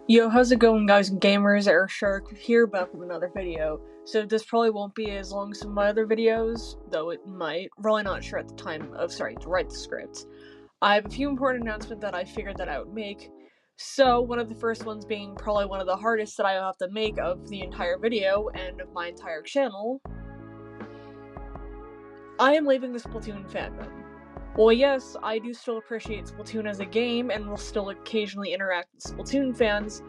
Yo, how's it going, guys and gamers? Shark here, back with another video. So this probably won't be as long as some of my other videos, though it might. Really not sure at the time of, to write the script. I have a few important announcements that I figured that I would make. So, one of the first ones being probably one of the hardest that I have to make of the entire video and of my entire channel. I am leaving the Splatoon fandom. Well, yes, I do still appreciate Splatoon as a game, and will still occasionally interact with Splatoon fans.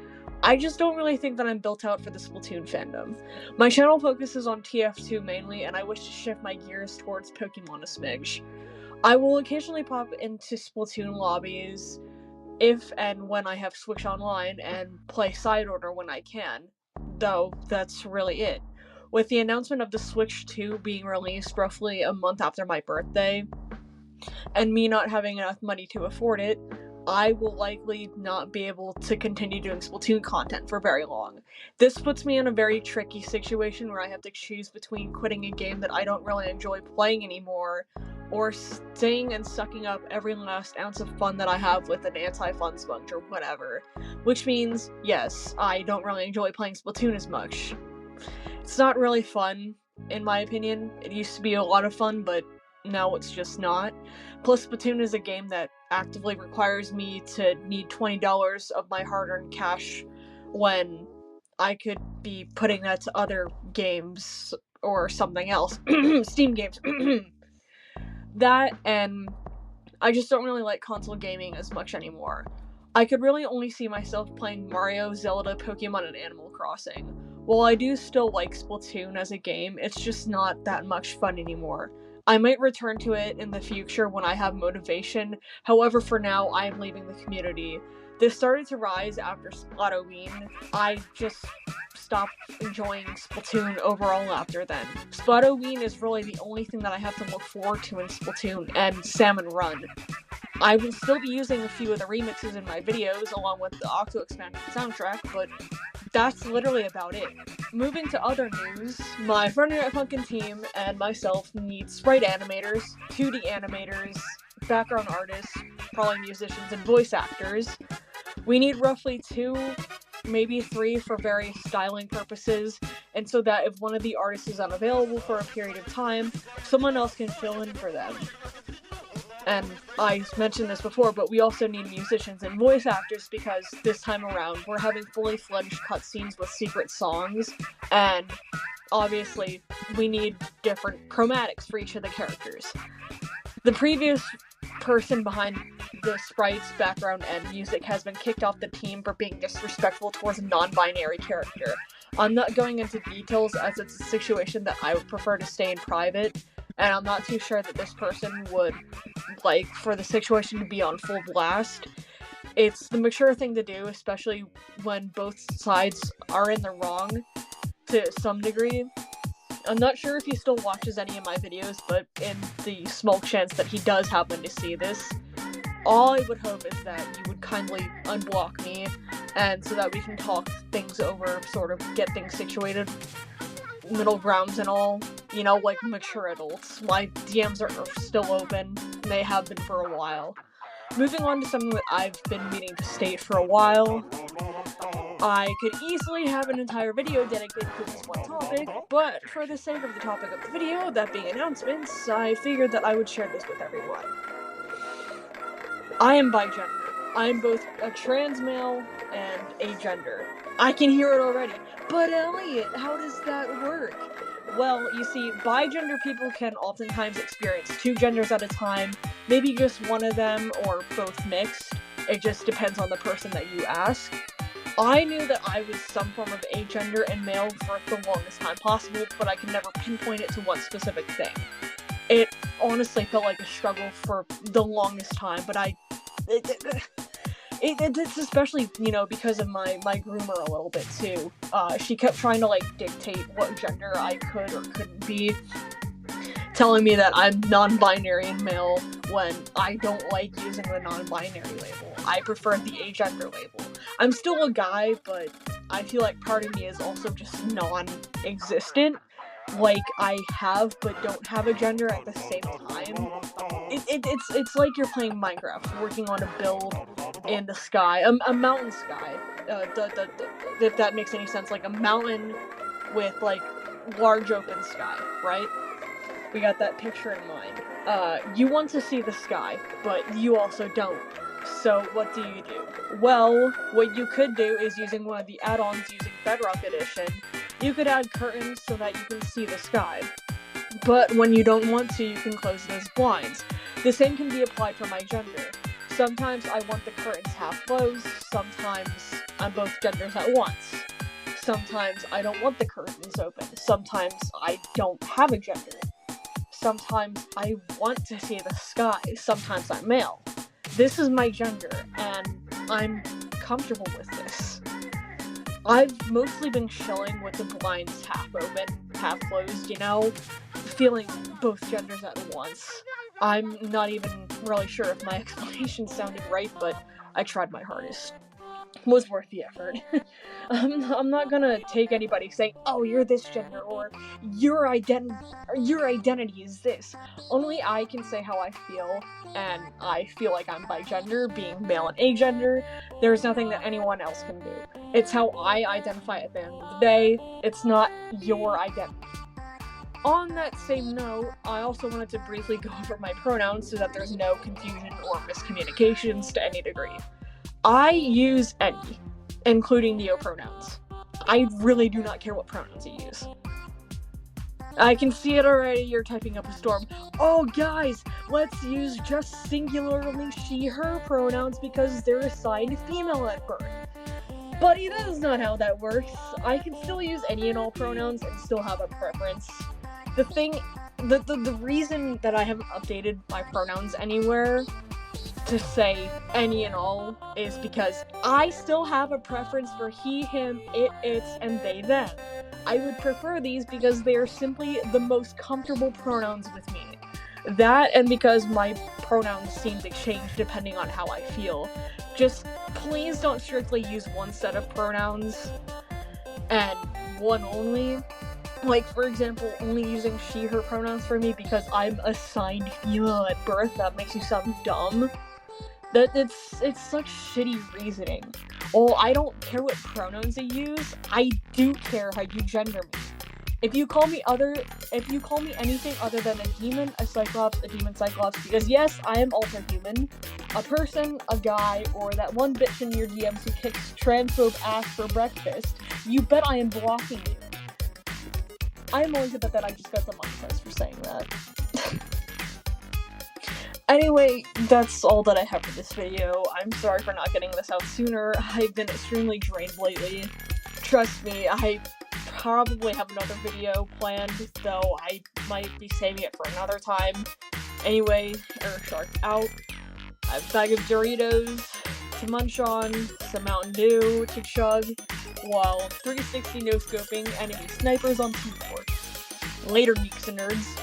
I just don't really think that I'm built out for the Splatoon fandom. My channel focuses on TF2 mainly, and I wish to shift my gears towards Pokemon a smidge. I will occasionally pop into Splatoon lobbies if and when I have Switch Online, and play Side Order when I can, though that's really it. With the announcement of the Switch 2 being released roughly a month after my birthday, and me not having enough money to afford it, I will likely not be able to continue doing Splatoon content for very long. This puts me in a very tricky situation where I have to choose between quitting a game that I don't really enjoy playing anymore, or staying and sucking up every last ounce of fun that I have with an anti-fun sponge or whatever. Which means, yes, I don't really enjoy playing Splatoon as much. It's not really fun, in my opinion. It used to be a lot of fun, but now it's just not. Plus, Splatoon is a game that actively requires me to need $20 of my hard-earned cash when I could be putting that to other games or something else. Steam games. That, and I just don't really like console gaming as much anymore. I could really only see myself playing Mario, Zelda, Pokemon, and Animal Crossing. While I do still like Splatoon as a game, it's just not that much fun anymore. I might return to it in the future when I have motivation, however for now I am leaving the community. This started to rise after Splatoween. I just stopped enjoying Splatoon overall after then. Splatoween is really the only thing that I have to look forward to in Splatoon, and Salmon Run. I will still be using a few of the remixes in my videos along with the Octo Expansion soundtrack, but that's literally about it. Moving to other news, my Friday Night Funkin' team and myself need sprite animators, 2D animators, background artists, probably musicians, and voice actors. We need roughly 2, maybe 3 for various styling purposes, and so that if one of the artists is unavailable for a period of time, someone else can fill in for them. And I mentioned this before, but we also need musicians and voice actors because this time around we're having fully fledged cutscenes with secret songs, and obviously we need different chromatics for each of the characters. The previous person behind the sprites, background, and music has been kicked off the team for being disrespectful towards a non-binary character. I'm not going into details as it's a situation that I would prefer to stay in private, and I'm not too sure that this person would like for the situation to be on full blast. It's the mature thing to do, especially when both sides are in the wrong to some degree. I'm not sure if he still watches any of my videos, but in the small chance that he does happen to see this, all I would hope is that you would kindly unblock me, and so that we can talk things over, sort of get things situated, middle grounds and all, you know, like mature adults. My DMs are still open, and they have been for a while. Moving on to something that I've been meaning to state for a while. I could easily have an entire video dedicated to this one topic, but for the sake of the topic of the video, that being announcements, I figured that I would share this with everyone. I am bigender. I am both a trans male and agender. I can hear it already. But Elliot, how does that work? Well, you see, bigender people can oftentimes experience 2 genders at a time, maybe just one of them, or both mixed. It just depends on the person that you ask. I knew that I was some form of agender and male for the longest time possible, but I could never pinpoint it to one specific thing. It honestly felt like a struggle for the longest time, but it's especially, you know, because of my groomer a little bit too. She kept trying to like dictate what gender I could or couldn't be, telling me that I'm non-binary and male when I don't like using the non-binary label. I prefer the agender label. I'm still a guy, but I feel like part of me is also just non-existent. Like, I have but don't have a gender at the same time. It's like you're playing Minecraft, working on a build, in the sky, a mountain sky, if that makes any sense, like a mountain with, like, large open sky, right? We got that picture in mind. You want to see the sky, but you also don't. So what do? Well, what you could do is, using one of the add-ons using Bedrock Edition, you could add curtains so that you can see the sky. But when you don't want to, you can close it as blinds. The same can be applied for my gender. Sometimes I want the curtains half closed, sometimes I'm both genders at once. Sometimes I don't want the curtains open, sometimes I don't have a gender. Sometimes I want to see the sky, sometimes I'm male. This is my gender, and I'm comfortable with this. I've mostly been chilling with the blinds half open, half closed, feeling both genders at once. I'm not even really sure if my explanation sounded right, but I tried my hardest. It was worth the effort. I'm not gonna take anybody saying, oh, you're this gender, or your identity is this. Only I can say how I feel, and I feel like I'm bigender, being male and agender. There's nothing that anyone else can do. It's how I identify at the end of the day. It's not your identity. On that same note, I also wanted to briefly go over my pronouns so that there's no confusion or miscommunications to any degree. I use any, including neopronouns. I really do not care what pronouns you use. I can see it already, you're typing up a storm. Oh guys, let's use just singularly she/her pronouns because they're assigned female at birth. Buddy, that is not how that works. I can still use any and all pronouns and still have a preference. The reason that I haven't updated my pronouns anywhere to say any and all is because I still have a preference for he, him, it, its, and they, them. I would prefer these because they are simply the most comfortable pronouns with me. That, and because my pronouns seem to change depending on how I feel. Just please don't strictly use one set of pronouns and one only. Like, for example, only using she, her pronouns for me because I'm assigned female at birth. That makes you sound dumb. It's such shitty reasoning. Well, I don't care what pronouns you use. I do care how you gender me. If you call me anything other than a demon, a cyclops, a demon cyclops, because yes, I am alterhuman, a person, a guy, or that one bitch in your DMs who kicks transphobe ass for breakfast, you bet I am blocking you. I am willing to bet that I just got demonetized for saying that. Anyway, that's all that I have for this video. I'm sorry for not getting this out sooner. I've been extremely drained lately. Trust me, I probably have another video planned, though I might be saving it for another time. Anyway, Airshark out. I have a bag of Doritos to munch on, some Mountain Dew to chug, while 360 no-scoping enemy snipers on teamwork. Later, geeks and nerds.